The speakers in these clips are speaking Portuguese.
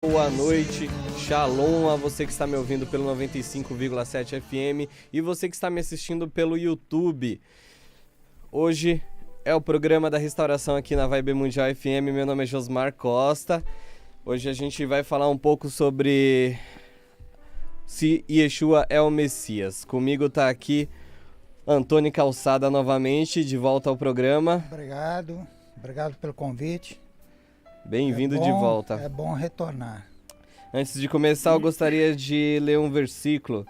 Boa noite, shalom a você que está me ouvindo pelo 95,7 FM e você que está me assistindo pelo YouTube. Hoje é o programa da restauração aqui na Vibe Mundial FM, meu nome é Josmar Costa. Hoje a gente vai falar um pouco sobre se Yeshua é o Messias. Comigo está aqui Antônio Calçada novamente, de volta ao programa. Obrigado pelo convite. Bem-vindo de volta. É bom retornar. Antes de começar, eu gostaria de ler um versículo.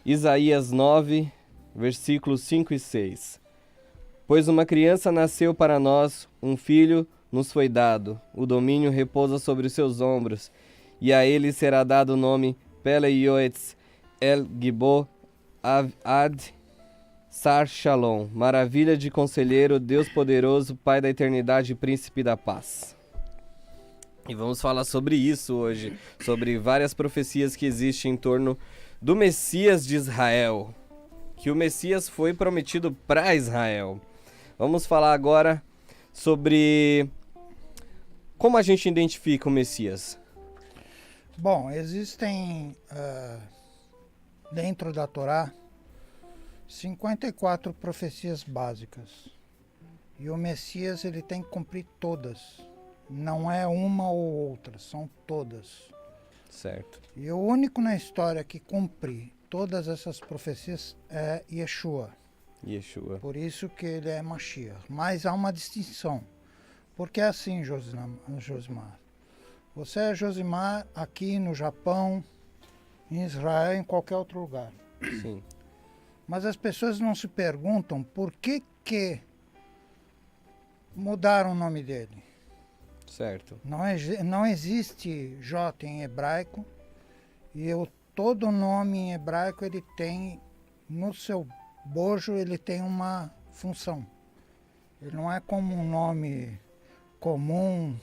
Isaías 9, versículos 5 e 6. Pois uma criança nasceu para nós, um filho nos foi dado, o domínio repousa sobre os seus ombros, e a ele será dado o nome Pele-Yoetz El-Gibor Ad Sar Shalom, maravilha de conselheiro, Deus poderoso, Pai da eternidade e príncipe da paz. E vamos falar sobre isso hoje, sobre várias profecias que existem em torno do Messias de Israel, que o Messias foi prometido para Israel. Vamos falar agora sobre como a gente identifica o Messias. Bom, existem dentro da Torá 54 profecias básicas. E o Messias ele tem que cumprir todas. Não é uma ou outra, são todas. Certo. E o único na história que cumpre todas essas profecias é Yeshua. Por isso que ele é Mashiach. Mas há uma distinção. Porque é assim, Josimar. Você é Josimar aqui no Japão, em Israel, em qualquer outro lugar. Sim. Mas as pessoas não se perguntam por que mudaram o nome dele. Certo. Não existe J em hebraico e todo nome em hebraico ele tem, no seu bojo, ele tem uma função. Ele não é como um nome comum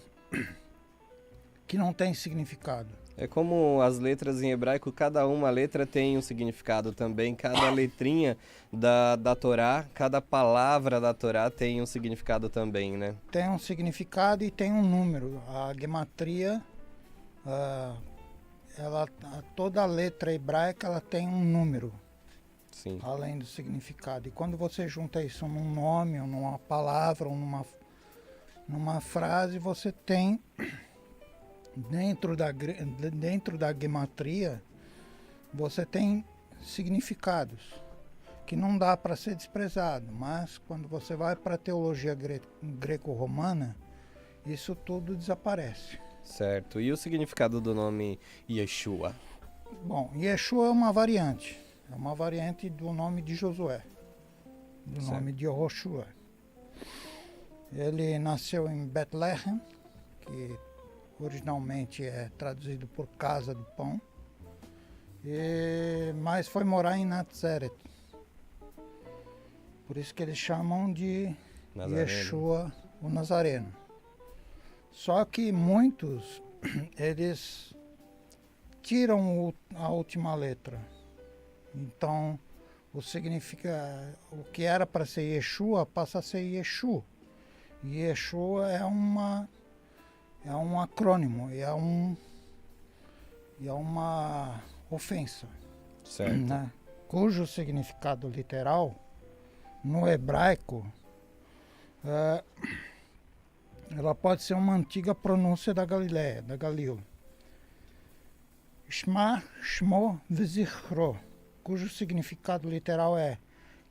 que não tem significado. É como as letras em hebraico, cada uma letra tem um significado também, cada letrinha da Torá, cada palavra da Torá tem um significado também, né? Tem um significado e tem um número. A gematria, toda letra hebraica ela tem um número, Sim. Além do significado. E quando você junta isso num nome, ou numa palavra, ou numa frase, você tem... Dentro da gematria, você tem significados que não dá para ser desprezado, mas quando você vai para a teologia greco-romana, isso tudo desaparece. Certo. E o significado do nome Yeshua? Bom, Yeshua é uma variante do nome de Josué, do certo. Nome de Yehoshua. Ele nasceu em Betlehem, que originalmente é traduzido por Casa do Pão, mas foi morar em Nazareth. Por isso que eles chamam de Nazareno. Yeshua, o Nazareno. Só que muitos, eles tiram a última letra. Então, o que era para ser Yeshua passa a ser Yeshu. E Yeshua é um acrônimo, é uma ofensa, Certo. né? Cujo significado literal, no hebraico, ela pode ser uma antiga pronúncia da Galileia, da Galil. Shma, Shmo, V'zichro, cujo significado literal é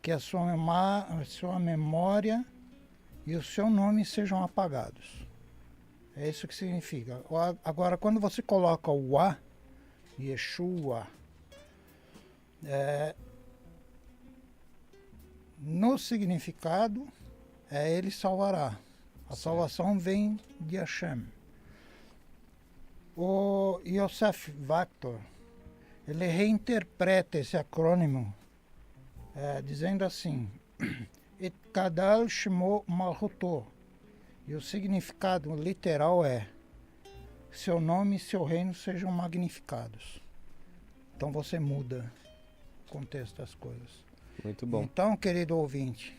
que a sua memória e o seu nome sejam apagados. É isso que significa. Agora, quando você coloca o A, Yeshua, no significado, ele salvará. A salvação vem de Hashem. O Yosef Vactor, ele reinterpreta esse acrônimo, dizendo assim, Et Kadal Shmo Malchuto. E o significado literal é: seu nome e seu reino sejam magnificados. Então você muda o contexto das coisas. Muito bom. Então, querido ouvinte,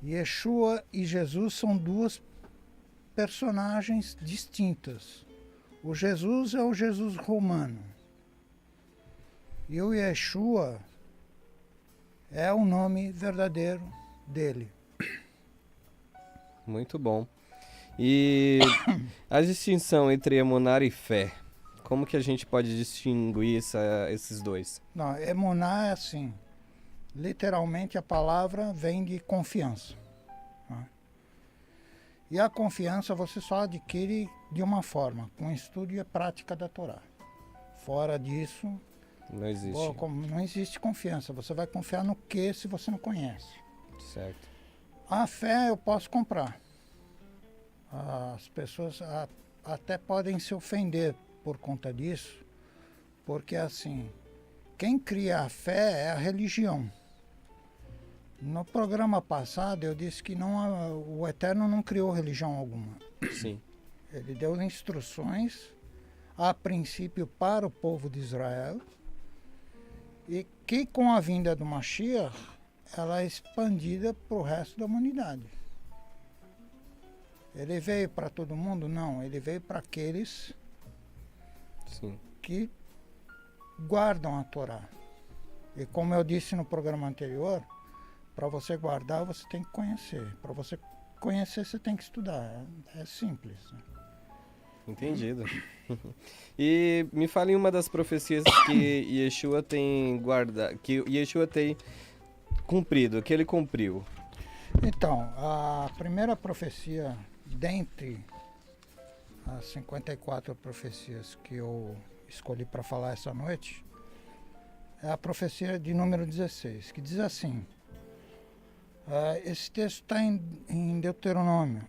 Yeshua e Jesus são duas personagens distintas. O Jesus é o Jesus romano. E o Yeshua é o nome verdadeiro dele. Muito bom. E a distinção entre emunar e fé, como que a gente pode distinguir esses dois? Não, emuná é assim. Literalmente a palavra vem de confiança. Né? E a confiança você só adquire de uma forma, com estudo e prática da Torá. Fora disso, Não existe. não existe confiança. Você vai confiar no que se você não conhece? Certo. A fé eu posso comprar. As pessoas até podem se ofender por conta disso, porque assim, quem cria a fé é a religião. No programa passado eu disse que o Eterno não criou religião alguma. Sim. Ele deu instruções, a princípio, para o povo de Israel, e que com a vinda do Mashiach, ela é expandida para o resto da humanidade. Ele veio para todo mundo? Não, ele veio para aqueles Sim. que guardam a Torá. E como eu disse no programa anterior, para você guardar, você tem que conhecer. Para você conhecer, você tem que estudar. É simples. Entendido. E me fale uma das profecias que Yeshua tem guardado, que Yeshua tem cumprido, que ele cumpriu. Então, a primeira profecia, dentre as 54 profecias que eu escolhi para falar essa noite, é a profecia de número 16, que diz assim. Esse texto está em Deuteronômio,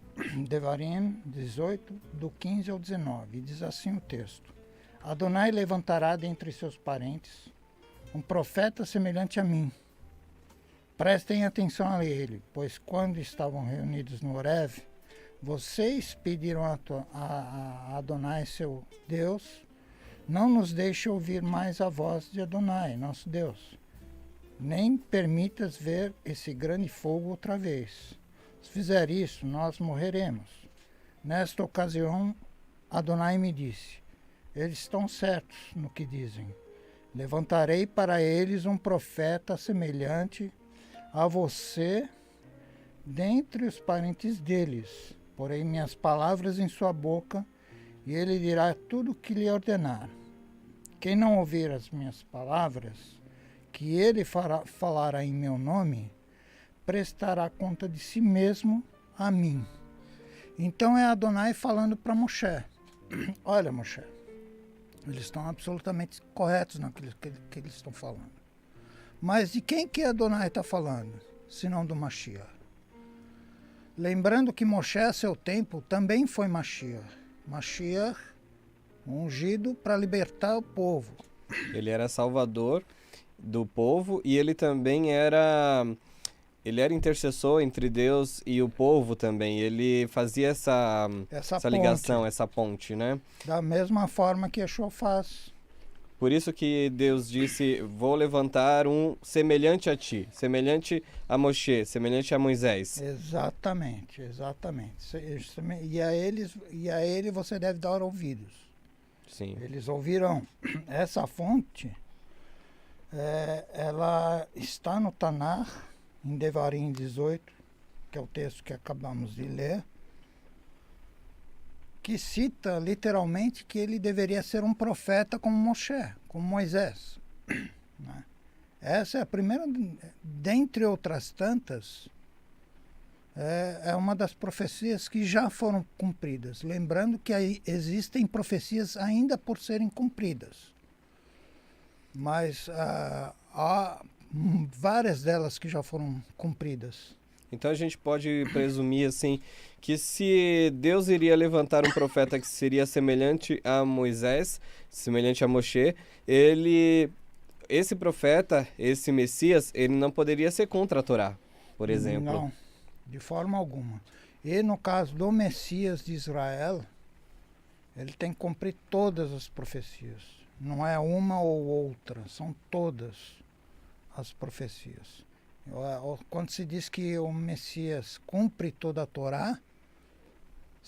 Devarim 18, do 15 ao 19, e diz assim o texto: Adonai levantará dentre seus parentes um profeta semelhante a mim. Prestem atenção a ele, pois quando estavam reunidos no Horeb, vocês pediram a Adonai, seu Deus, não nos deixe ouvir mais a voz de Adonai, nosso Deus. Nem permitas ver esse grande fogo outra vez. Se fizer isso, nós morreremos. Nesta ocasião, Adonai me disse: eles estão certos no que dizem. Levantarei para eles um profeta semelhante a você dentre os parentes deles. Porei minhas palavras em sua boca e ele dirá tudo o que lhe ordenar. Quem não ouvir as minhas palavras, que ele falará em meu nome, prestará conta de si mesmo a mim. Então é Adonai falando para Moshe. Olha, Moshe, eles estão absolutamente corretos naquilo que eles estão falando. Mas de quem que Adonai está falando, senão do Mashiach? Lembrando que Moshe, a seu tempo, também foi Mashiach. Mashiach, ungido para libertar o povo. Ele era salvador do povo e ele também era intercessor entre Deus e o povo também. Ele fazia essa ligação, essa ponte, né? Da mesma forma que Yeshua faz. Por isso que Deus disse: vou levantar um semelhante a ti, semelhante a Moshe, semelhante a Moisés. Exatamente, exatamente. E a ele você deve dar ouvidos. Sim. Eles ouvirão. Essa fonte, ela está no Tanar, em Devarim 18, que é o texto que acabamos de ler, que cita literalmente que ele deveria ser um profeta como Moshe, como Moisés. Né? Essa é a primeira, dentre outras tantas, é uma das profecias que já foram cumpridas. Lembrando que aí existem profecias ainda por serem cumpridas. Mas há várias delas que já foram cumpridas. Então a gente pode presumir assim que se Deus iria levantar um profeta que seria semelhante a Moisés, semelhante a Moshe, esse profeta, esse Messias, ele não poderia ser contra a Torá, por exemplo. Não, de forma alguma. E no caso do Messias de Israel, ele tem que cumprir todas as profecias. Não é uma ou outra, são todas as profecias. Quando se diz que o Messias cumpre toda a Torá,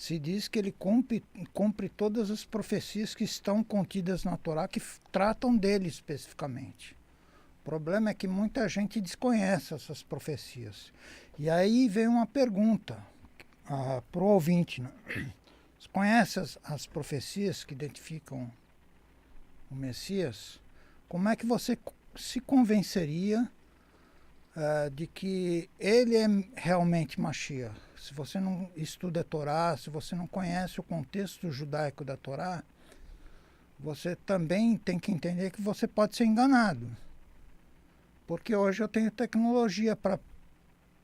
se diz que ele cumpre todas as profecias que estão contidas na Torá, que tratam dele especificamente. O problema é que muita gente desconhece essas profecias. E aí vem uma pergunta para o ouvinte, né? Você conhece as profecias que identificam o Messias? Como é que você se convenceria de que ele é realmente Mashiach? Se você não estuda a Torá, se você não conhece o contexto judaico da Torá, você também tem que entender que você pode ser enganado. Porque hoje eu tenho tecnologia para,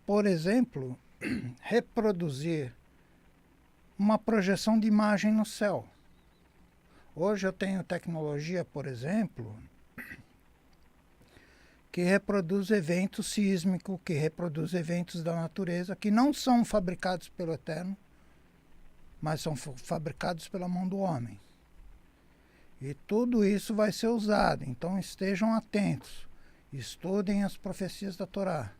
por exemplo, reproduzir uma projeção de imagem no céu. Hoje eu tenho tecnologia, por exemplo, que reproduz eventos sísmicos, que reproduz eventos da natureza, que não são fabricados pelo Eterno, mas são fabricados pela mão do homem. E tudo isso vai ser usado, então estejam atentos, estudem as profecias da Torá.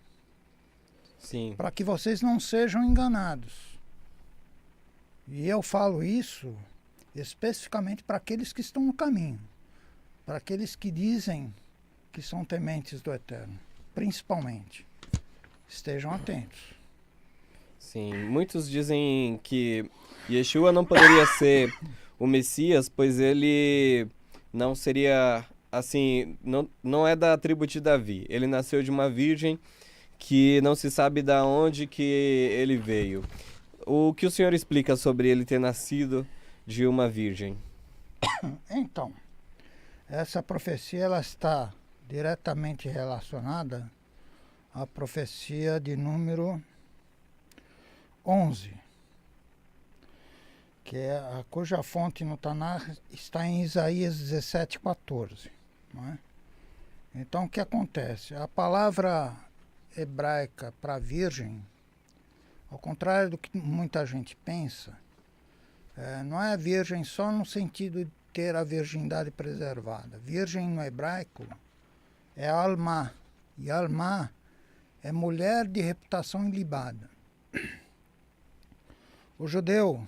Sim. Para que vocês não sejam enganados. E eu falo isso especificamente para aqueles que estão no caminho, para aqueles que dizem que são tementes do Eterno, principalmente. Estejam atentos. Sim, muitos dizem que Yeshua não poderia ser o Messias, pois ele não seria, assim, não é da tribo de Davi. Ele nasceu de uma virgem que não se sabe de onde que ele veio. O que o senhor explica sobre ele ter nascido de uma virgem? Então, essa profecia ela está diretamente relacionada à profecia de número 11, que é cuja fonte no Tanakh está em Isaías 17:14. Não é? Então, o que acontece? A palavra hebraica para virgem, ao contrário do que muita gente pensa, não é virgem só no sentido de ter a virgindade preservada. Virgem no hebraico é alma, e alma é mulher de reputação ilibada. O judeu,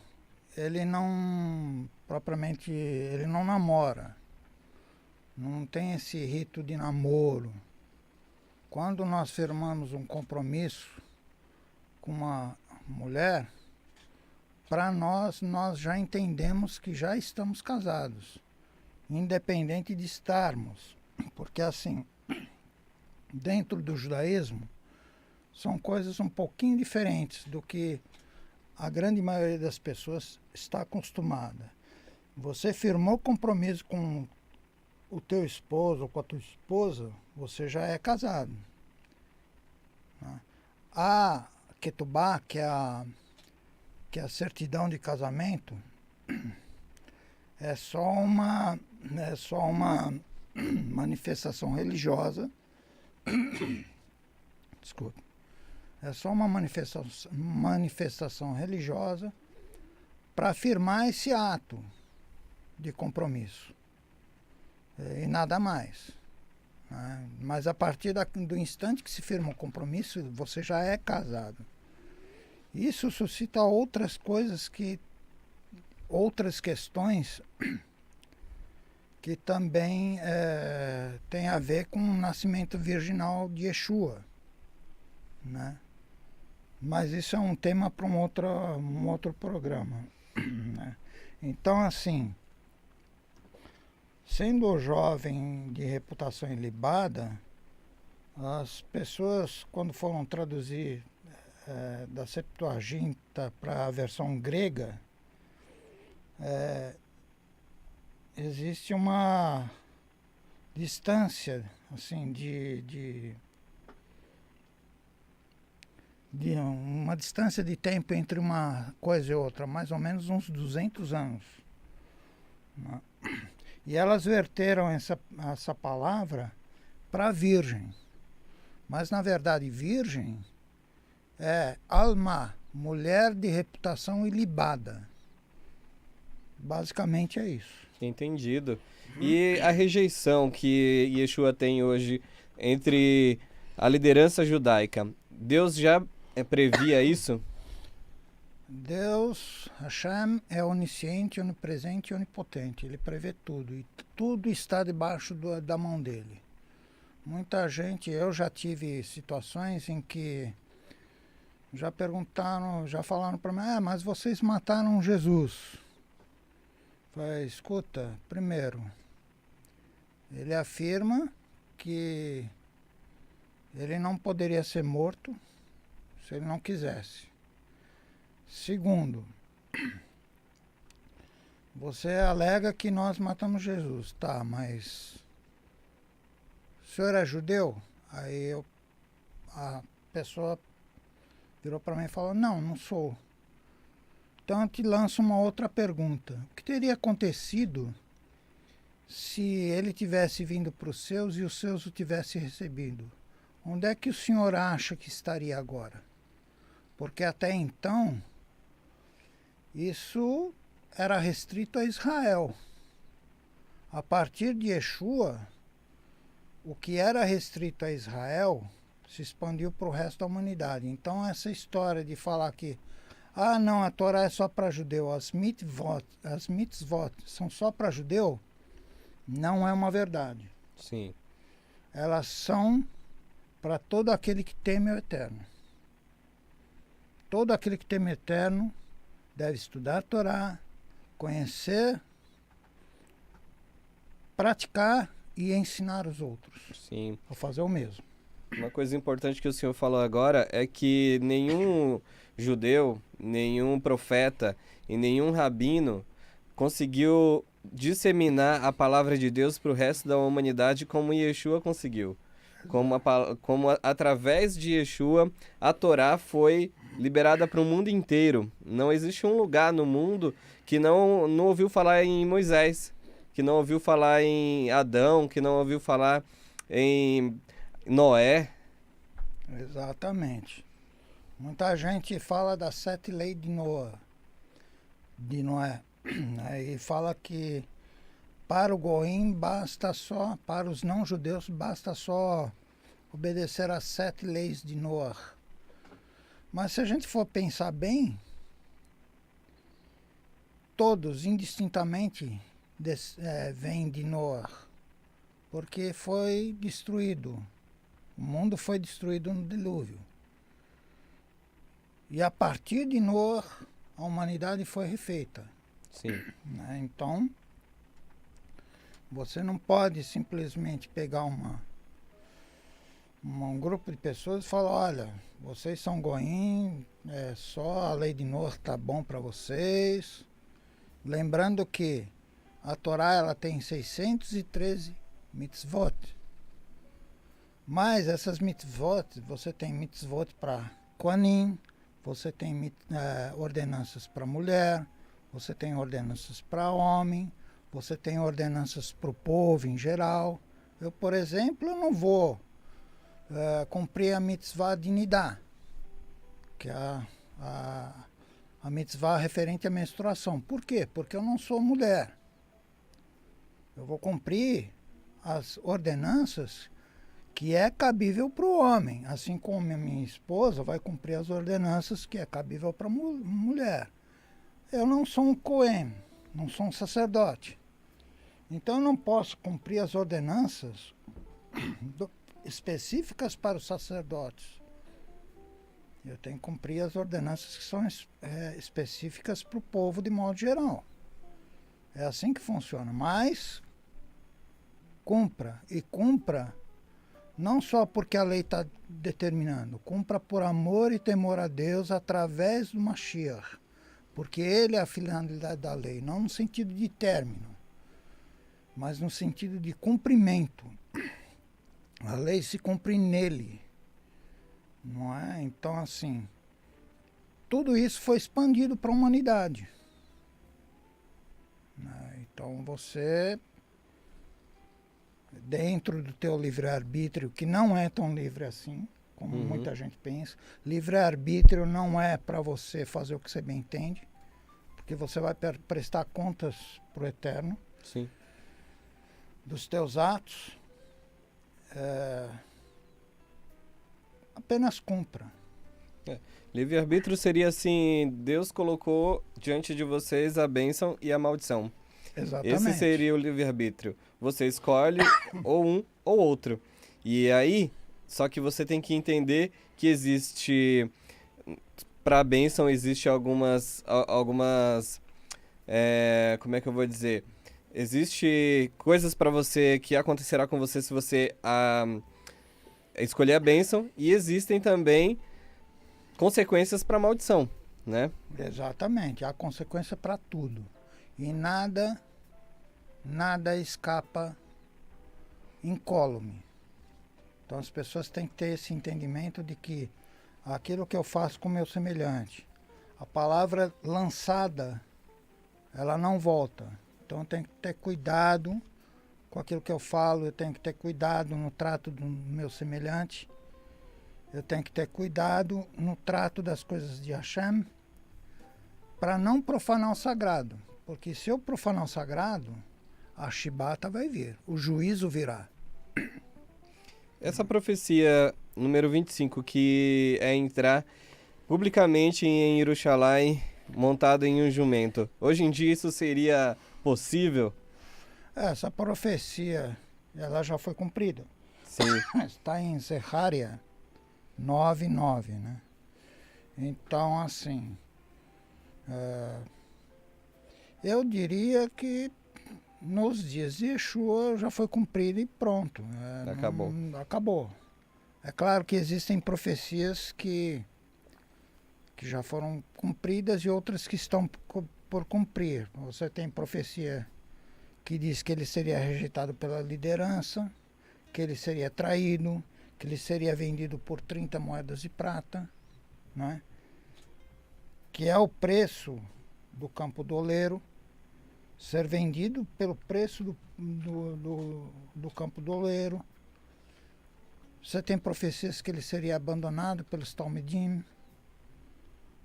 ele não namora, não tem esse rito de namoro. Quando nós firmamos um compromisso com uma mulher, para nós já entendemos que já estamos casados, independente de estarmos. Porque assim, dentro do judaísmo, são coisas um pouquinho diferentes do que a grande maioria das pessoas está acostumada. Você firmou compromisso com o teu esposo ou com a tua esposa, você já é casado. A ketubá, que é a certidão de casamento, é só uma manifestação religiosa. Desculpa. É só uma manifestação religiosa para afirmar esse ato de compromisso. E nada mais. Né? Mas a partir do instante que se firma um compromisso, você já é casado. Isso suscita outras questões que também tem a ver com o nascimento virginal de Yeshua, né? Mas isso é um tema para um outro programa, né? Então, assim, sendo jovem de reputação ilibada, as pessoas, quando foram traduzir da Septuaginta para a versão grega, existe uma distância assim de uma distância de tempo entre uma coisa e outra, mais ou menos uns 200 anos. Né? E elas verteram essa palavra para virgem. Mas, na verdade, virgem é alma, mulher de reputação ilibada. Basicamente é isso. Entendido. E a rejeição que Yeshua tem hoje entre a liderança judaica, Deus já previa isso? Deus, Hashem, é onisciente, onipresente e onipotente. Ele prevê tudo e tudo está debaixo da mão dele. Muita gente, eu já tive situações em que já perguntaram, já falaram para mim, mas vocês mataram Jesus. Falei, escuta, primeiro, ele afirma que ele não poderia ser morto se ele não quisesse. Segundo, você alega que nós matamos Jesus. Tá, mas o senhor é judeu? Aí a pessoa virou para mim e falou, não sou. Então eu te lanço uma outra pergunta. O que teria acontecido se ele tivesse vindo para os seus e os seus o tivessem recebido? Onde é que o senhor acha que estaria agora? Porque até então, isso era restrito a Israel. A partir de Yeshua, o que era restrito a Israel se expandiu para o resto da humanidade. Então essa história de falar que não, a Torá é só para judeu, as mitzvot são só para judeu, não é uma verdade. Sim. Elas são para todo aquele que teme o Eterno. Todo aquele que teme o Eterno deve estudar a Torá, conhecer, praticar e ensinar os outros. Sim. A fazer o mesmo. Uma coisa importante que o senhor falou agora é que nenhum judeu, nenhum profeta e nenhum rabino conseguiu disseminar a palavra de Deus para o resto da humanidade como Yeshua conseguiu. Como através de Yeshua a Torá foi liberada para o mundo inteiro. Não existe um lugar no mundo que não ouviu falar em Moisés, que não ouviu falar em Adão, que não ouviu falar em Noé. Exatamente. Muita gente fala das 7 leis de Noé. E fala que para o Goim basta só, para os não-judeus basta só obedecer às 7 leis de Noé. Mas se a gente for pensar bem, todos indistintamente vêm de Noé, porque foi destruído. O mundo foi destruído no dilúvio. E a partir de Noé, a humanidade foi refeita. Sim. Então, você não pode simplesmente pegar um grupo de pessoas e falar, olha, vocês são goim, só a lei de Noé está bom para vocês. Lembrando que a Torá ela tem 613 mitzvot. Mas essas mitzvot, você tem mitzvot para Kohanim, você tem ordenanças para mulher, você tem ordenanças para homem, você tem ordenanças para o povo em geral. Eu, por exemplo, não vou cumprir a mitzvah de Nidá, que é a mitzvah referente à menstruação. Por quê? Porque eu não sou mulher. Eu vou cumprir as ordenanças que é cabível para o homem, assim como a minha esposa vai cumprir as ordenanças que é cabível para a mulher. Eu não sou um Cohen, não sou um sacerdote. Então eu não posso cumprir as ordenanças específicas para os sacerdotes. Eu tenho que cumprir as ordenanças que são específicas para o povo de modo geral. É assim que funciona. Mas cumpra, e cumpra não só porque a lei está determinando, cumpra por amor e temor a Deus através do Mashiach, porque ele é a finalidade da lei, não no sentido de término, mas no sentido de cumprimento. A lei se cumpre nele, não é? Então, assim, tudo isso foi expandido para a humanidade. Então, você, dentro do teu livre-arbítrio, que não é tão livre assim, como muita gente pensa, livre-arbítrio não é para você fazer o que você bem entende, porque você vai prestar contas para o Eterno. Sim. Dos teus atos. Apenas cumpra. Livre-arbítrio seria assim, Deus colocou diante de vocês a bênção e a maldição. Esse Exatamente. seria o livre-arbítrio. Você escolhe ou um ou outro. E aí, só que você tem que entender que existe, para a bênção, existe algumas, como é que eu vou dizer? Existe coisas para você que acontecerá com você se você escolher a bênção, e existem também consequências para a maldição, né? Exatamente. Há consequência para tudo. E nada escapa incólume. Então as pessoas têm que ter esse entendimento de que aquilo que eu faço com o meu semelhante, a palavra lançada, ela não volta. Então eu tenho que ter cuidado com aquilo que eu falo, eu tenho que ter cuidado no trato do meu semelhante, eu tenho que ter cuidado no trato das coisas de Hashem, para não profanar o sagrado. Porque se eu profanar o sagrado, a chibata vai vir, o juízo virá. Essa profecia número 25, que é entrar publicamente em Jerusalém montado em um jumento. Hoje em dia isso seria possível? Essa profecia, ela já foi cumprida. Sim. Está em Zecharia 9:9, né? Então, assim, eu diria que nos dias de Yeshua já foi cumprido e pronto. Acabou. Acabou. É claro que existem profecias que já foram cumpridas e outras que estão por cumprir. Você tem profecia que diz que ele seria rejeitado pela liderança, que ele seria traído, que ele seria vendido por 30 moedas de prata, não é? Que é o preço do campo do oleiro, ser vendido pelo preço do campo do oleiro. Você tem profecias que ele seria abandonado pelos Talmidim.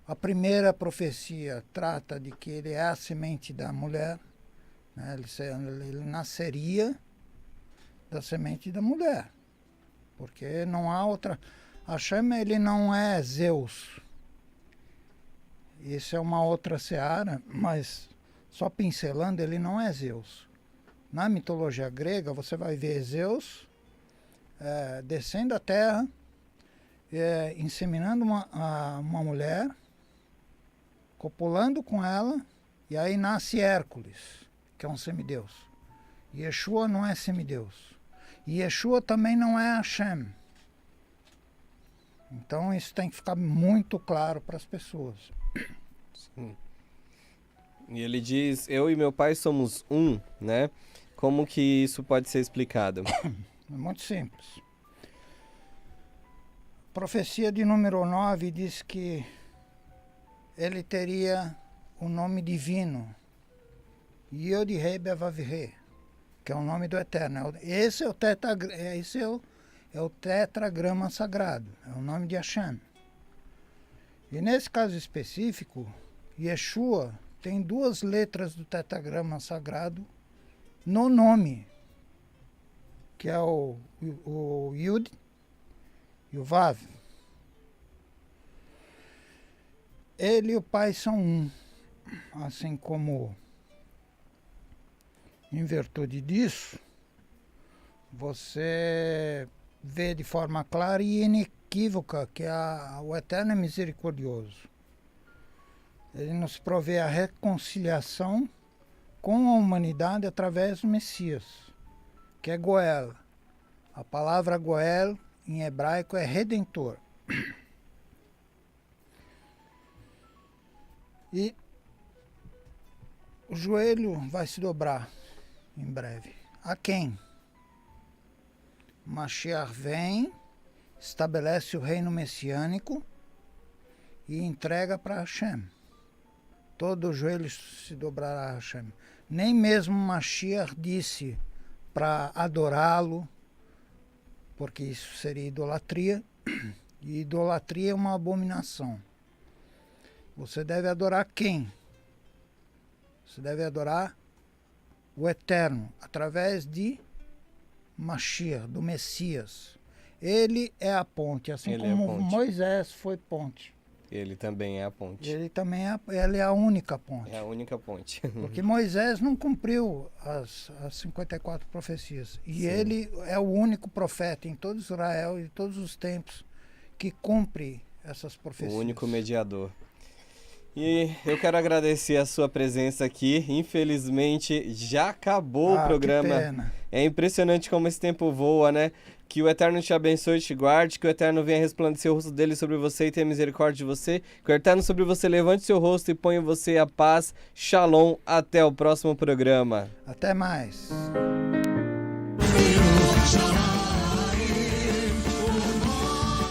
A primeira profecia trata de que ele é a semente da mulher, né? Ele nasceria da semente da mulher, porque não há outra. Hashem, ele não é Zeus. Isso é uma outra seara, mas só pincelando, ele não é Zeus. Na mitologia grega, você vai ver Zeus descendo a terra, inseminando uma mulher, copulando com ela, e aí nasce Hércules, que é um semideus. Yeshua não é semideus. E Yeshua também não é Hashem. Então isso tem que ficar muito claro para as pessoas. Sim. E ele diz, eu e meu pai somos um, né? Como que isso pode ser explicado? É muito simples. A profecia de número 9 diz que ele teria o nome divino, Yod-Heh Bavav-Heh, que é o nome do Eterno. Esse é o tetragrama sagrado, é o nome de Hashem. E nesse caso específico, Yeshua tem 2 letras do tetragrama sagrado no nome, que é o Yud e o Vav. Ele e o Pai são um, assim como, em virtude disso, você vê de forma clara e inequívoca que o Eterno é misericordioso. Ele nos provê a reconciliação com a humanidade através do Messias, que é Goel. A palavra Goel em hebraico é redentor. E o joelho vai se dobrar em breve. A quem? Mashiach vem, estabelece o reino messiânico e entrega para Hashem. Todo o joelho se dobrará a Hashem. Nem mesmo Mashiach disse para adorá-lo, porque isso seria idolatria, e idolatria é uma abominação. Você deve adorar quem? Você deve adorar o Eterno, através de Mashiach, do Messias. Ele é a ponte, assim Ele é a como ponte. Moisés foi ponte. Ele também é a ponte. Ele é a única ponte. É a única ponte. Porque Moisés não cumpriu as 54 profecias. E Sim. ele é o único profeta em todo Israel e todos os tempos que cumpre essas O profecias. único mediador. E eu quero agradecer a sua presença aqui. Infelizmente, já acabou o programa. Que pena. É impressionante como esse tempo voa, né? Que o Eterno te abençoe e te guarde, que o Eterno venha resplandecer o rosto dele sobre você e tenha misericórdia de você. Que o Eterno sobre você levante seu rosto e ponha em você a paz. Shalom. Até o próximo programa. Até mais.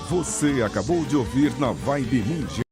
Você acabou de ouvir na Vibe Mundial.